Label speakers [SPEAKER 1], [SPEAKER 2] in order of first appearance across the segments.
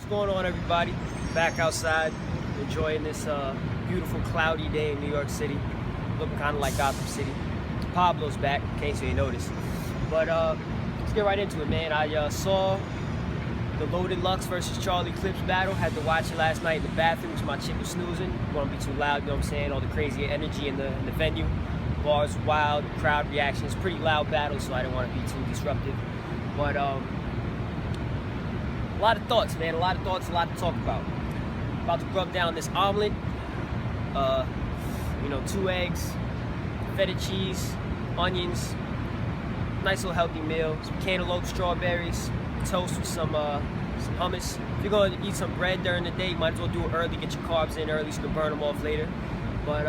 [SPEAKER 1] going on, everybody? Back outside, enjoying this beautiful cloudy day in New York City. Looking kind of like Gotham City. Pablo's back, in case you ain't noticed. But let's get right into it, man. I saw the Loaded Lux versus Charlie Clips battle. Had to watch it last night in the bathroom because my chick was snoozing. Didn't want to be too loud, you know what I'm saying? All the crazy energy in the venue. Bars wild, crowd reactions. Pretty loud battle, so I didn't want to be too disruptive. But a lot of thoughts, man. A lot of thoughts, a lot to talk about. About to rub down this omelet. 2 eggs, feta cheese, onions. Nice little healthy meal. Some cantaloupe, strawberries, toast with some hummus. If you're going to eat some bread during the day, you might as well do it early. Get your carbs in early so you can burn them off later. But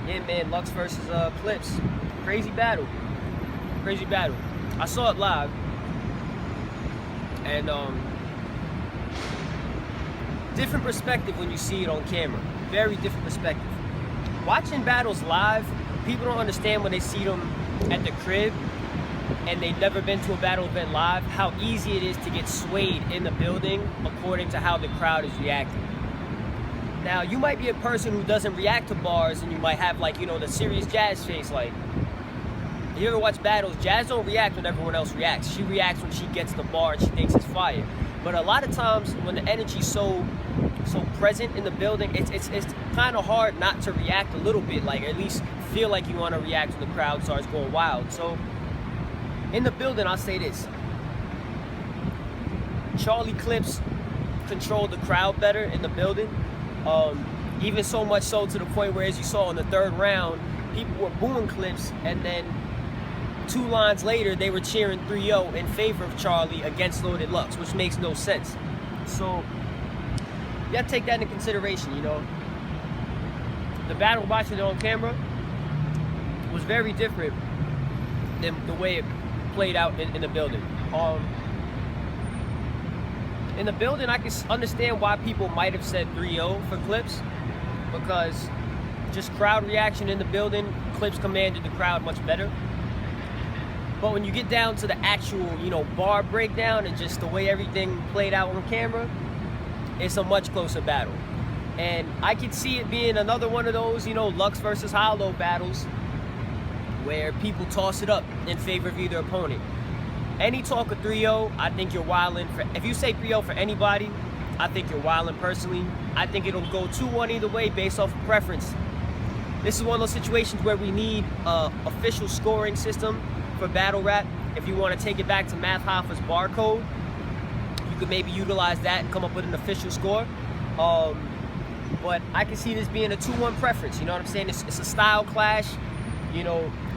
[SPEAKER 1] yeah, man, Lux versus Clips. Crazy battle. Crazy battle. I saw it live. And different perspective when you see it on camera. Very different perspective. Watching battles live, people don't understand when they see them at the crib and they've never been to a battle event live, how easy it is to get swayed in the building according to how the crowd is reacting. Now, you might be a person who doesn't react to bars and you might have the serious Jazz face. Like, you ever watch battles, Jazz don't react when everyone else reacts. She reacts when she gets the bar and she thinks it's fire. But a lot of times when the energy's so present in the building, it's kind of hard not to react a little bit, like at least feel like you want to react when the crowd starts going wild. So in the building, I'll say this. Charlie Clips controlled the crowd better in the building. Even so much so to the point where, as you saw in the third round, people were booing Clips, and then 2 lines later, they were cheering 3-0 in favor of Charlie against Loaded Lux, which makes no sense. So you gotta take that into consideration, you know. The battle, watching it on camera, was very different than the way it played out in the building. In the building, I can understand why people might have said 3-0 for Clips, because just crowd reaction in the building, Clips commanded the crowd much better. But when you get down to the actual, bar breakdown and just the way everything played out on camera, it's a much closer battle. And I could see it being another one of those, Lux versus Hollow battles where people toss it up in favor of either opponent. Any talk of 3-0, I think you're wildin'. If you say 3-0 for anybody, I think you're wildin' personally. I think it'll go 2-1 either way based off of preference. This is one of those situations where we need an official scoring system for battle rap. If you want to take it back to Math Hoffa's barcode, you could maybe utilize that and come up with an official score. But I can see this being a 2-1 preference, you know what I'm saying? It's a style clash,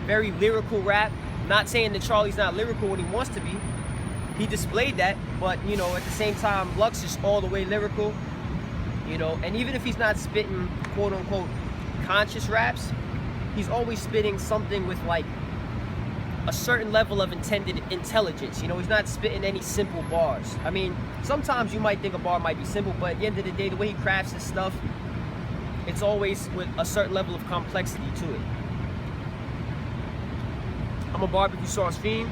[SPEAKER 1] very lyrical rap. Not saying that Charlie's not lyrical when he wants to be. He displayed that, but, at the same time, Lux is all the way lyrical, and even if he's not spitting quote-unquote conscious raps, he's always spitting something with, a certain level of intended intelligence. He's not spitting any simple bars. I mean, sometimes you might think a bar might be simple, but at the end of the day, the way he crafts his stuff, it's always with a certain level of complexity to it. I'm a barbecue sauce fiend,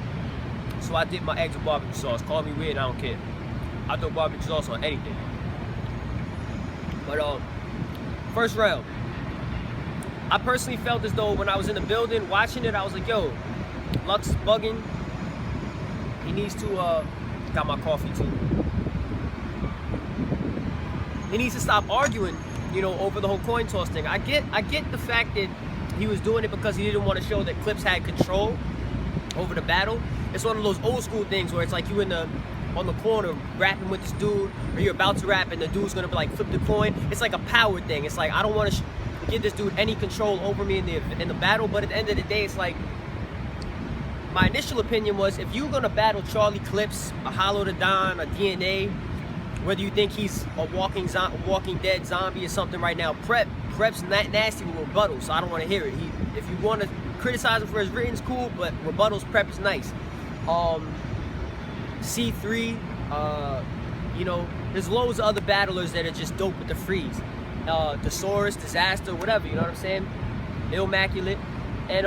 [SPEAKER 1] so I dip my eggs with barbecue sauce. Call me weird, I don't care. I throw barbecue sauce on anything. But first round, I personally felt as though when I was in the building watching it, I was like, yo, Lux is bugging. He needs to, got my coffee too. He needs to stop arguing, over the whole coin toss thing. I get the fact that he was doing it because he didn't want to show that Clips had control over the battle. It's one of those old school things where it's like you on the corner rapping with this dude, or you're about to rap and the dude's gonna be flip the coin. It's like a power thing. It's like, I don't want to give this dude any control over me in the battle, but at the end of the day, it's like, my initial opinion was, if you're gonna battle Charlie Clips, a Hollow the Don, a DNA, whether you think he's a walking dead zombie or something right now, Prep's nasty with rebuttal, so I don't want to hear it. If you want to criticize him for his written's cool, but rebuttals, Prep is nice. C3, there's loads of other battlers that are just dope with the freeze. Thesaurus, Disaster, whatever, you know what I'm saying? Immaculate. And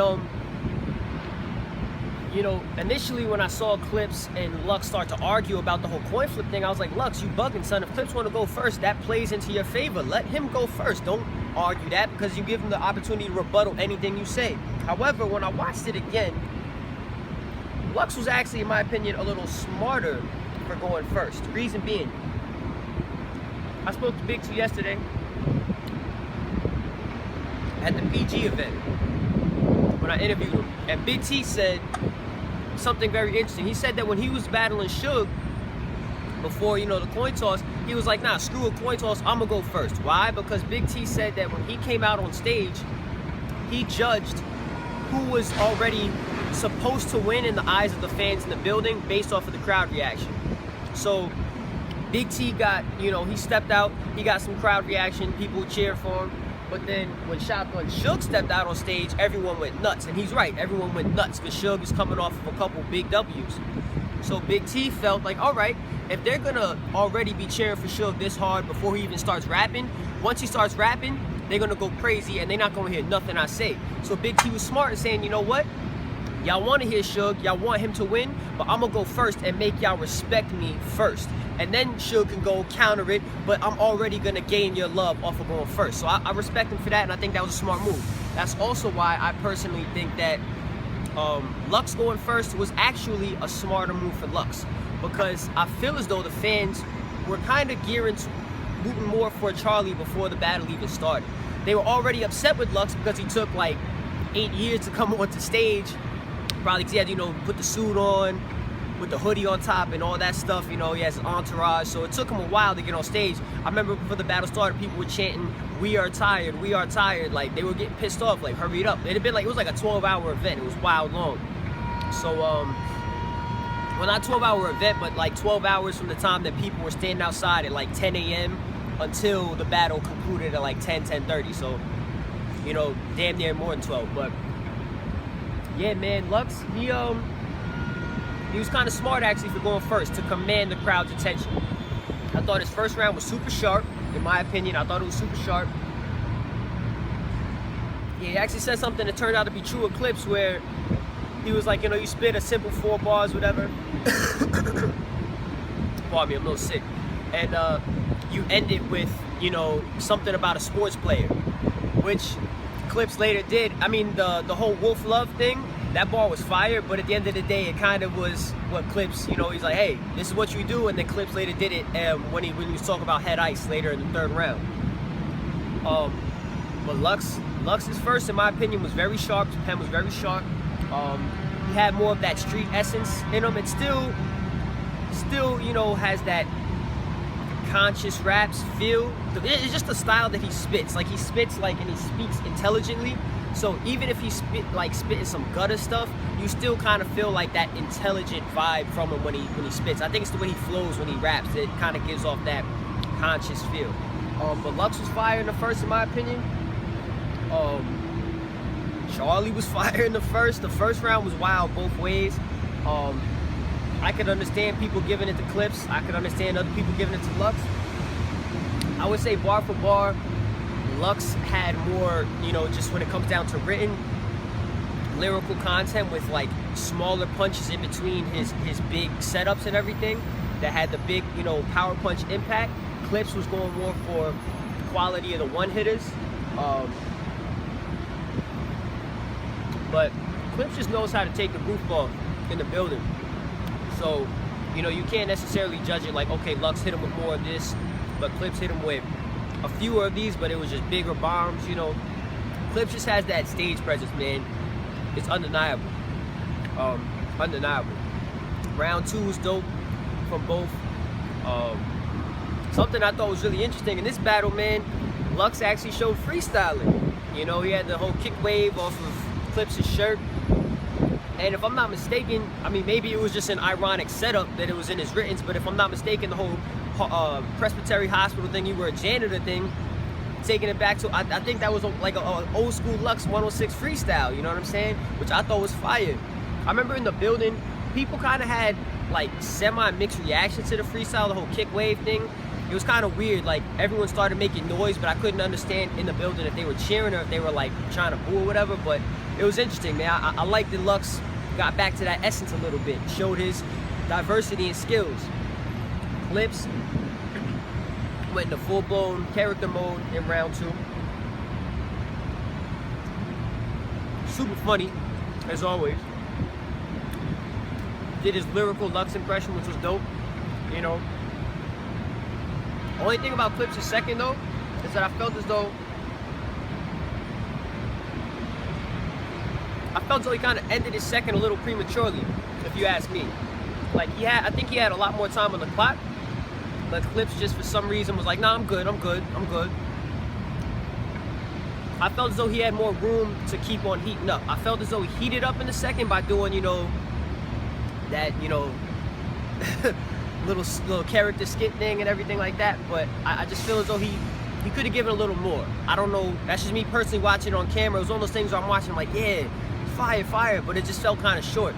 [SPEAKER 1] you know, initially when I saw Clips and Lux start to argue about the whole coin flip thing, I was like, Lux, you bugging, son. If Clips want to go first, that plays into your favor. Let him go first. Don't argue that, because you give him the opportunity to rebuttal anything you say. However, when I watched it again, Lux was actually, in my opinion, a little smarter for going first. Reason being, I spoke to Big T yesterday at the PG event when I interviewed him, and Big T said something very interesting. He said that when he was battling Suge before, you know, the coin toss, he was like, nah, screw a coin toss, I'm gonna go first. Why? Because Big T said that when he came out on stage, he judged who was already supposed to win in the eyes of the fans in the building based off of the crowd reaction. So Big T got, you know, he stepped out, he got some crowd reaction, people cheered for him. But then when Shotgun Suge stepped out on stage, everyone went nuts. And he's right, everyone went nuts, because Suge is coming off of a couple big W's. So Big T felt like, all right, if they're gonna already be cheering for Suge this hard before he even starts rapping, once he starts rapping, they're gonna go crazy and they're not gonna hear nothing I say. So Big T was smart in saying, you know what? Y'all wanna hear Suge, y'all want him to win, but I'm gonna go first and make y'all respect me first. And then Suge can go counter it, but I'm already gonna gain your love off of going first. So I respect him for that, and I think that was a smart move. That's also why I personally think that Lux going first was actually a smarter move for Lux, because I feel as though the fans were kind of rooting more for Charlie before the battle even started. They were already upset with Lux because he took like 8 years to come onto stage, probably because he had to, you know, put the suit on with the hoodie on top and all that stuff. You know, he has an entourage, so it took him a while to get on stage. I remember before the battle started, people were chanting, "We are tired, we are tired." Like, they were getting pissed off, like, hurry it up. It had been like, it was like a 12-hour event. It was wild long. So well, not 12-hour event, but like 12 hours from the time that people were standing outside at like 10 a.m. until the battle concluded at like 10:30. So, you know, damn near more than 12. But yeah, man, Lux, he was kind of smart actually for going first to command the crowd's attention. I thought his first round was super sharp, in my opinion. I thought it was super sharp. Yeah, he actually said something that turned out to be true of Clips, where he was like, you know, you spit a simple 4 bars, whatever. Pardon me, I'm a little sick. And you end it with, you know, something about a sports player, which Clips later did. I mean, the whole Wolf Love thing, that bar was fire, but at the end of the day, it kind of was what Clips, you know, he's like, hey, this is what you do, and then Clips later did it when he was talking about Head Ice later in the 3rd round. But Lux's first, in my opinion, was very sharp. His pen was very sharp. He had more of that street essence in him. It still, you know, has that conscious raps feel. It's just the style that he spits. Like, he spits like, and he speaks intelligently. So even if he spitting some gutter stuff, you still kind of feel like that intelligent vibe from him when he spits. I think it's the way he flows when he raps. It kind of gives off that conscious feel. But Lux was fire in the first, in my opinion. Charlie was fire in the first. The first round was wild both ways. I could understand people giving it to Clips. I could understand other people giving it to Lux. I would say bar for bar, Lux had more, you know, just when it comes down to written lyrical content with like smaller punches in between his big setups and everything that had the big, you know, power punch impact. Clips was going more for quality of the one-hitters. But Clips just knows how to take the roof off in the building. So, you know, you can't necessarily judge it like, okay, Lux hit him with more of this, but Clips hit him with a fewer of these, but it was just bigger bombs, you know. Clips just has that stage presence, man. It's undeniable. Undeniable. Round 2 was dope from both. Something I thought was really interesting in this battle, man, Lux actually showed freestyling. You know, he had the whole kick wave off of Clips' shirt. And if I'm not mistaken, I mean, maybe it was just an ironic setup that it was in his writtens, but if I'm not mistaken, the whole Presbytery Hospital thing, you were a janitor thing, taking it back to, I think that was like an old school Lux 106 freestyle, you know what I'm saying? Which I thought was fire. I remember in the building, people kind of had like semi-mixed reactions to the freestyle, the whole kick wave thing. It was kind of weird, like everyone started making noise, but I couldn't understand in the building if they were cheering or if they were like trying to boo or whatever, but it was interesting, man. I liked the Lux got back to that essence a little bit, showed his diversity and skills. Clips went into full-blown character mode in round 2. Super funny, as always. Did his lyrical Lux impression, which was dope, you know. Only thing about Clips' second, though, is that I felt as though he kind of ended his second a little prematurely, if you ask me. Like, I think he had a lot more time on the clock, but Clips just for some reason was like, nah, I'm good. I felt as though he had more room to keep on heating up. I felt as though he heated up in the second by doing, you know, that, you know, little character skit thing and everything like that. But I just feel as though he could have given a little more. I don't know. That's just me personally watching it on camera. It was one of those things where I'm watching, I'm like, yeah, fire, but it just felt kind of short.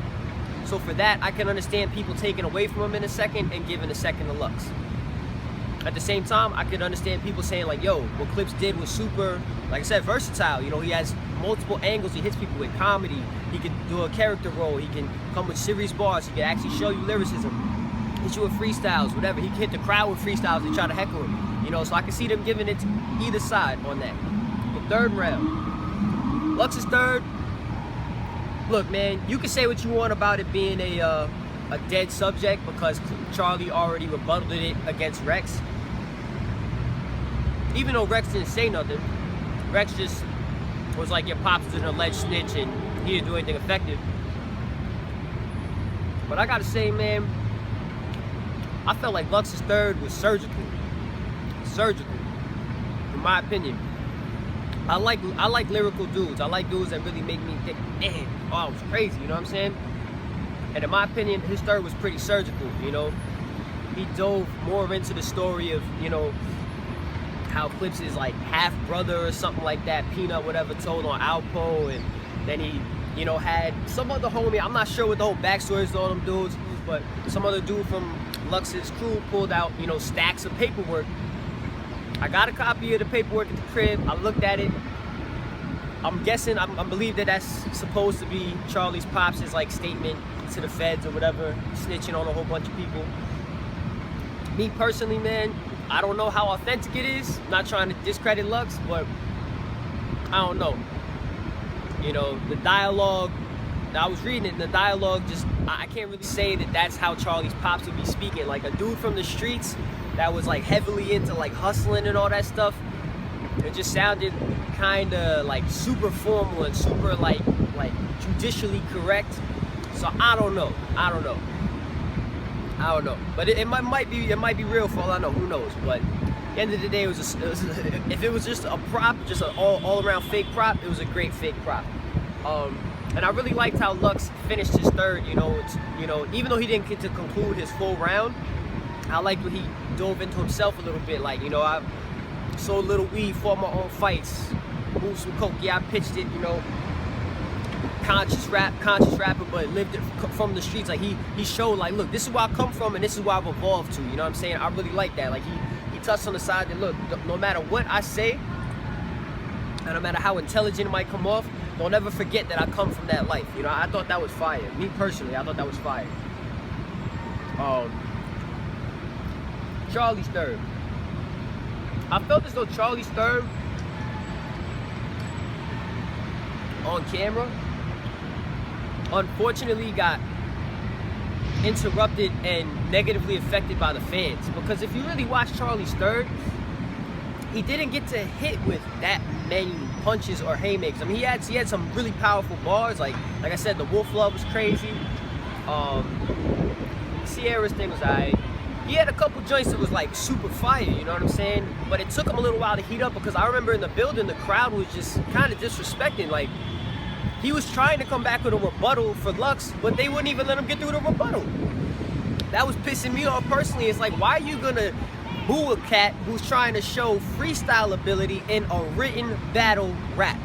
[SPEAKER 1] So for that, I can understand people taking away from him in a second and giving a second to Lux. At the same time, I could understand people saying like, yo, what Clips did was super, like I said, versatile. You know, he has multiple angles. He hits people with comedy. He can do a character role. He can come with serious bars. He can actually show you lyricism, hit you with freestyles, whatever. He can hit the crowd with freestyles and try to heckle him. You know, so I can see them giving it to either side on that. The third round, Lux's third. Look, man, you can say what you want about it being a dead subject because Charlie already rebutted it against Rex. Even though Rex didn't say nothing, Rex just was like, your pops is an alleged snitch and he didn't do anything effective. But I gotta say, man, I felt like Lux's third was surgical. Surgical, in my opinion. I like lyrical dudes. I like dudes that really make me think, damn, oh, it was crazy, you know what I'm saying? And in my opinion, his third was pretty surgical, you know? He dove more into the story of, you know, how Clips is like half brother or something like that, Peanut, whatever, told on Alpo, and then he, you know, had some other homie, I'm not sure what the whole backstory is to all them dudes, but some other dude from Lux's crew pulled out, you know, stacks of paperwork. I got a copy of the paperwork at the crib. I looked at it. I'm guessing, I believe that that's supposed to be Charlie's pops' like statement to the feds or whatever, snitching on a whole bunch of people. Me personally, man, I don't know how authentic it is. I'm not trying to discredit Lux, but I don't know. You know, the dialogue, I was reading it, and the dialogue just, I can't really say that that's how Charlie's pops would be speaking. Like a dude from the streets that was like heavily into like hustling and all that stuff. It just sounded kind of like super formal and super like judicially correct. So I don't know. But it might be real for all I know. Who knows? But at the end of the day, if it was just a prop, just an all around fake prop, it was a great fake prop. And I really liked how Lux finished his third. You know, even though he didn't get to conclude his full round, I liked when he dove into himself a little bit. Like, you know, I sold a little weed, fought my own fights, moved some coke. Yeah, I pitched it, you know, conscious rapper, but lived it from the streets. Like, he showed, like, look, this is where I come from and this is where I've evolved to. You know what I'm saying? I really like that. Like, he touched on the side that, look, no matter what I say, and no matter how intelligent it might come off, don't ever forget that I come from that life. You know, I thought that was fire. Me personally, I thought that was fire. Charlie's third. I felt as though Charlie's third on camera unfortunately got interrupted and negatively affected by the fans. Because if you really watch Charlie's third, he didn't get to hit with that many punches or haymakers. I mean, he had some really powerful bars. Like I said, the Wolf Love was crazy. Sierra's thing was alright. He had a couple joints that was like super fire, you know what I'm saying? But it took him a little while to heat up because I remember in the building, the crowd was just kind of disrespecting. Like, he was trying to come back with a rebuttal for Lux, but they wouldn't even let him get through the rebuttal. That was pissing me off personally. It's like, why are you gonna boo a cat who's trying to show freestyle ability in a written battle rap?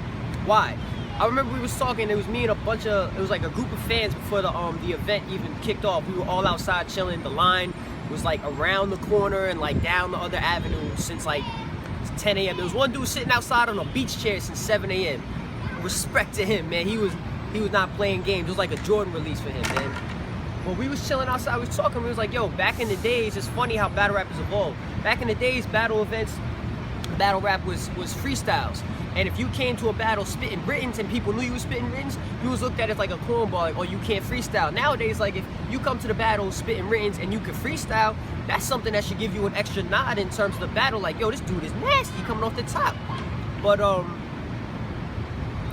[SPEAKER 1] Why? I remember we was talking, it was me and it was like a group of fans before the event even kicked off. We were all outside chilling. The line was like around the corner and like down the other avenue since like 10 a.m. There was one dude sitting outside on a beach chair since 7 a.m. Respect to him, man. He was he was not playing games. It was like a Jordan release for him, man. When we was chilling outside, we was talking, we was like, yo, back in the days, it's funny how battle rap has evolved. Back in the days, battle events, battle rap was freestyles. And if you came to a battle spitting writtens and people knew you was spitting writtens, you was looked at as like a cornball, like, oh, you can't freestyle. Nowadays, like, if you come to the battle spitting writtens and you can freestyle, that's something that should give you an extra nod in terms of the battle. Like, yo, this dude is nasty coming off the top. But,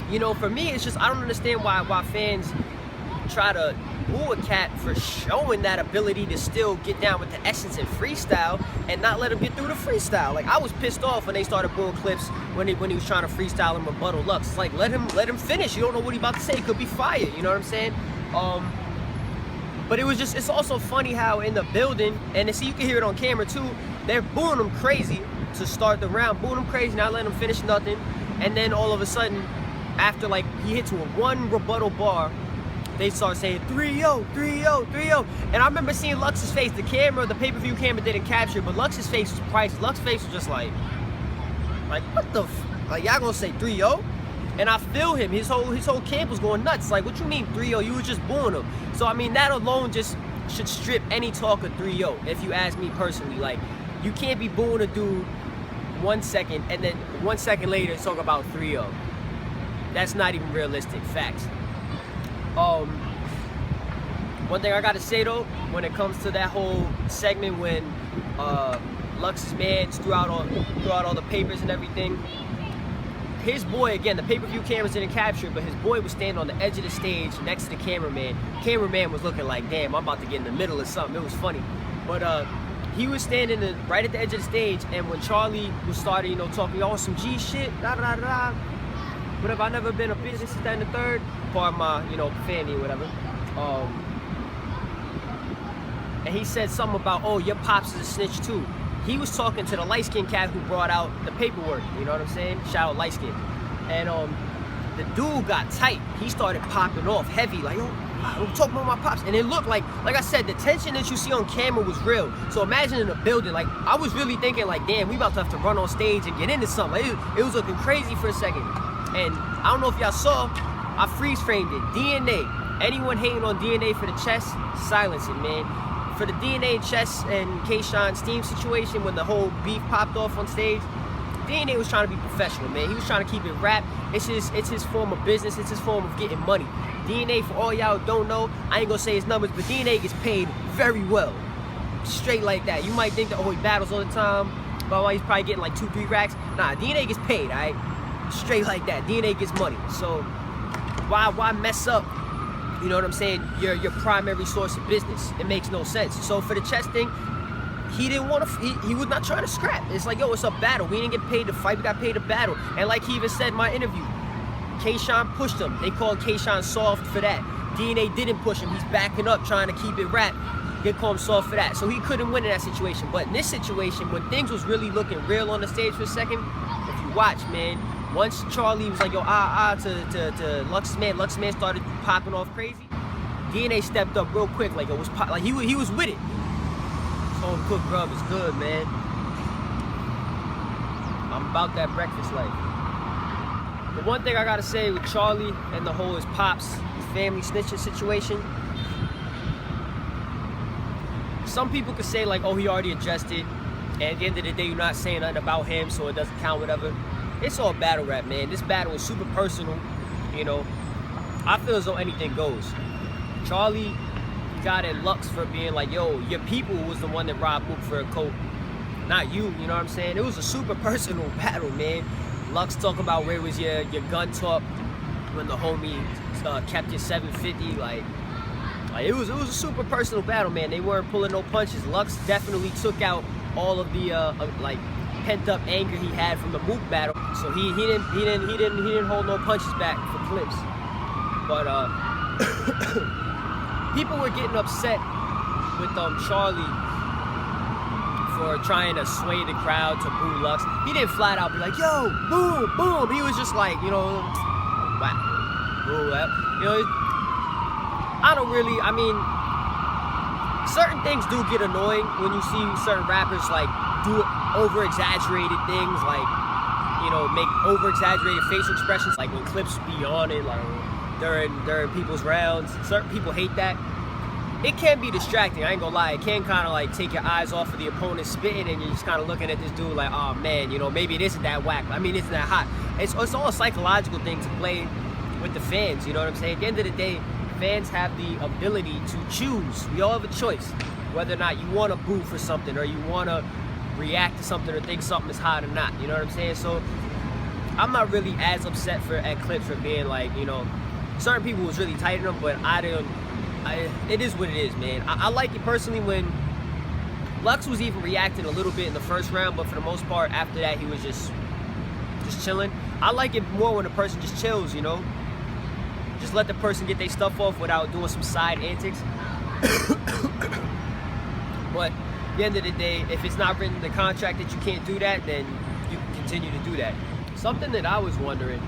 [SPEAKER 1] you know, for me, it's just, I don't understand why fans try to boo a cat for showing that ability to still get down with the essence and freestyle and not let him get through the freestyle. Like, I was pissed off when they started booing Clips when he was trying to freestyle and rebuttal Lux. It's like, let him finish. You don't know what he about to say. It could be fire. You know what I'm saying? But it was just, it's also funny how in the building, and see, you can hear it on camera too, they're booing him crazy to start the round, booing him crazy, not letting him finish nothing. And then all of a sudden, after like he hits with one rebuttal bar, they start saying 3-0, 3-0, 3-0. And I remember seeing Lux's face. The pay-per-view camera didn't capture it, but Lux's face was priceless. Lux's face was just like what the like, y'all gonna say 3-0? And I feel him. His whole camp was going nuts. Like, what you mean 3-0? You was just booing him. So I mean, that alone just should strip any talk of 3-0, if you ask me personally. Like, you can't be booing a dude 1 second and then 1 second later talk about 3-0. That's not even realistic. Facts. One thing I gotta say though, when it comes to that whole segment when Lux's mans threw out all the papers and everything, his boy, again, the pay-per-view cameras didn't capture it, but his boy was standing on the edge of the stage next to the cameraman. Cameraman was looking like, damn, I'm about to get in the middle of something. It was funny. But he was standing right at the edge of the stage, and when Charlie was starting, you know, talking all some G shit, da da da da, whatever, I never been a bitch, this is that and the third, part of my, you know, family or whatever. And he said something about, oh, your pops is a snitch too. He was talking to the light-skinned cat who brought out the paperwork, you know what I'm saying? Shout out light-skinned. And the dude got tight. He started popping off heavy, like, yo, I'm talking about my pops. And it looked like I said, the tension that you see on camera was real. So imagine in a building, like, I was really thinking, like, damn, we about to have to run on stage and get into something. Like, it was looking crazy for a second. And I don't know if y'all saw, I freeze framed it. DNA. Anyone hating on DNA for the chest, silence it, man. For the DNA chess and K-Shine Steam situation, when the whole beef popped off on stage, DNA was trying to be professional, man. He was trying to keep it rap. It's his form of business. It's his form of getting money. DNA, for all y'all who don't know, I ain't gonna say his numbers, but DNA gets paid very well. Straight like that. You might think that, oh, he battles all the time, but he's probably getting like 2-3 racks. Nah, DNA gets paid, all right? Straight like that. DNA gets money. So why mess up, you know what I'm saying, your primary source of business? It makes no sense. So for the chess thing, he didn't want to, he was not trying to scrap. It's like, yo, it's a battle. We didn't get paid to fight, we got paid to battle. And like he even said in my interview, K-Shine pushed him. They called K-Shine soft for that. DNA didn't push him. He's backing up, trying to keep it rap. They call him soft for that. So he couldn't win in that situation. But in this situation, when things was really looking real on the stage for a second, if you watch, man, once Charlie was like, yo, to Lux's man started popping off crazy, DNA stepped up real quick, like it was like he was with it. Home cooked grub is good, man. I'm about that breakfast life. The one thing I gotta say with Charlie and the whole his pops, his family snitching situation, some people could say like, oh, he already addressed it, and at the end of the day, you're not saying nothing about him, so it doesn't count, whatever. It's all battle rap, man. This battle is super personal, you know. I feel as though anything goes. Charlie got at Lux for being like, yo, your people was the one that robbed Mook for a coat, not you, you know what I'm saying? It was a super personal battle, man. Lux talking about where was your gun talk when the homie kept your 750, like it was a super personal battle, man. They weren't pulling no punches. Lux definitely took out all of the like pent up anger he had from the Mook battle, so he didn't hold no punches back for Clips. But people were getting upset with Charlie for trying to sway the crowd to boo Lux. He didn't flat out be like, yo, boom, boom. He was just like, you know, wow, boo, you know. I mean, certain things do get annoying when you see certain rappers like do over-exaggerated things, like, you know, make over-exaggerated facial expressions, like when Clips be on it, like, during people's rounds. Certain people hate that. It can be distracting, I ain't gonna lie. It can kind of like take your eyes off of the opponent spitting, and you're just kind of looking at this dude like, oh man, you know, maybe it isn't that whack. I mean, it's that hot. It's all a psychological thing to play with the fans, you know what I'm saying? At the end of the day, fans have the ability to choose. We all have a choice, whether or not you want to boo for something, or you want to react to something, or think something is hot or not, you know what I'm saying? So I'm not really as upset at Clips for being like, you know, certain people was really tight in them, but it is what it is, man. I like it personally when Lux was even reacting a little bit in the first round, but for the most part, after that, he was just chilling. I like it more when a person just chills, you know? Just let the person get their stuff off without doing some side antics. But at the end of the day, if it's not written in the contract that you can't do that, then you can continue to do that. Something that I was wondering,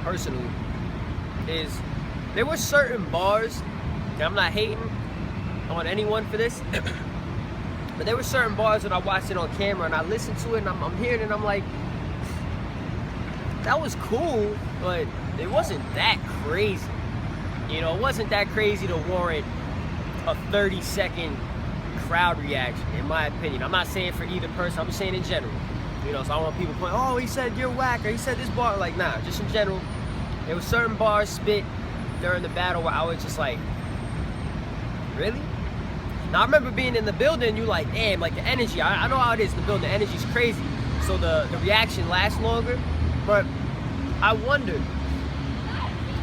[SPEAKER 1] personally, is there were certain bars, and I'm not hating on anyone for this, but there were certain bars when I watched it on camera and I listened to it and I'm hearing it and I'm like, that was cool, but it wasn't that crazy. You know, it wasn't that crazy to warrant a 30-second crowd reaction, in my opinion. I'm not saying for either person, I'm just saying in general. You know, so I don't want people point, oh, he said you're whack, or he said this bar. Like, nah, just in general. There were certain bars spit during the battle where I was just like, really? Now, I remember being in the building, you like, damn, like the energy, I know how it is in the building, the energy's crazy. So the reaction lasts longer, but I wondered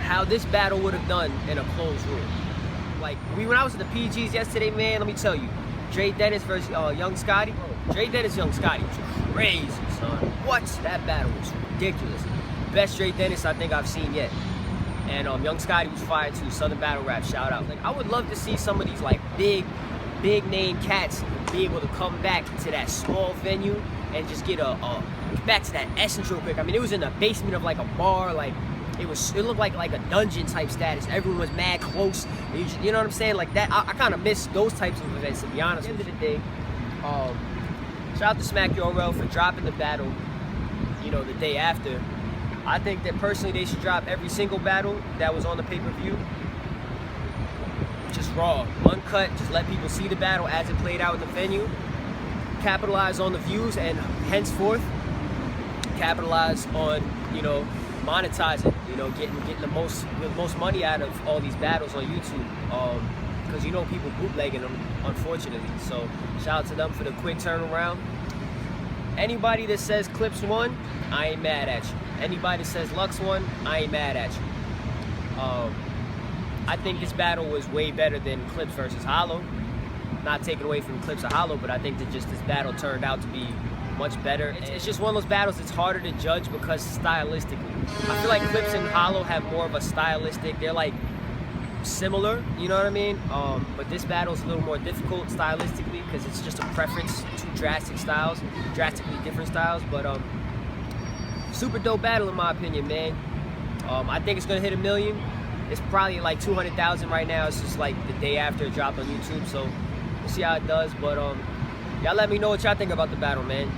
[SPEAKER 1] how this battle would have done in a closed room. Like, when I was at the PGs yesterday, man, let me tell you, Dre Dennis versus Young Scotty. Dre Dennis, Young Scotty was crazy, son. What? That battle was ridiculous. Best Dre Dennis I think I've seen yet. And Young Scotty was fire too. Southern Battle Rap, shout out. Like, I would love to see some of these like big name cats be able to come back to that small venue and just get back to that essence real quick. I mean, it was in the basement of like a bar, like it looked like a dungeon type status. Everyone was mad close. You know what I'm saying? Like that, I kind of miss those types of events, to be honest. At the end of the day, shout out to Smack URL for dropping the battle, you know, the day after. I think that personally they should drop every single battle that was on the pay-per-view. Just raw, uncut, just let people see the battle as it played out in the venue. Capitalize on the views and henceforth capitalize on, you know, monetizing, you know, getting the most money out of all these battles on YouTube. Because you know people bootlegging them, unfortunately. So shout out to them for the quick turnaround. Anybody that says Clips won, I ain't mad at you. Anybody that says Lux won, I ain't mad at you. I think this battle was way better than Clips versus Hollow. Not taking away from Clips or Hollow, but I think that just this battle turned out to be much better. It's just one of those battles that's harder to judge because stylistically. I feel like Clips and Hollow have more of a stylistic, they're like similar, you know what I mean? But this battle is a little more difficult stylistically because it's just a preference, two drastically different styles, but super dope battle in my opinion, man. I think it's gonna hit 1 million. It's probably like 200,000 right now. It's just like the day after it dropped on YouTube, so we'll see how it does. But y'all let me know what y'all think about the battle, man.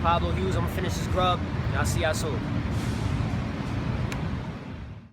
[SPEAKER 1] Pablo Hughes, I'm gonna finish this grub, and I'll see y'all soon.